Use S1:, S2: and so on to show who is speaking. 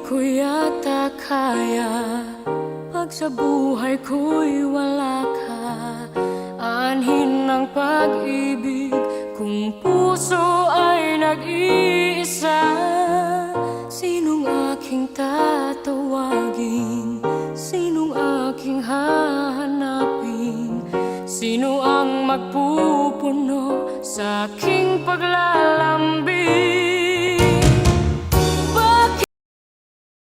S1: ko yata kaya pag sa buhay ko'y wala ka. Anhin ng pag-ibig kung puso ay nag-iisa. Sinong aking tatawagin? Sinong aking hahanapin? Sino ang magpupuno sa aking paglalambing?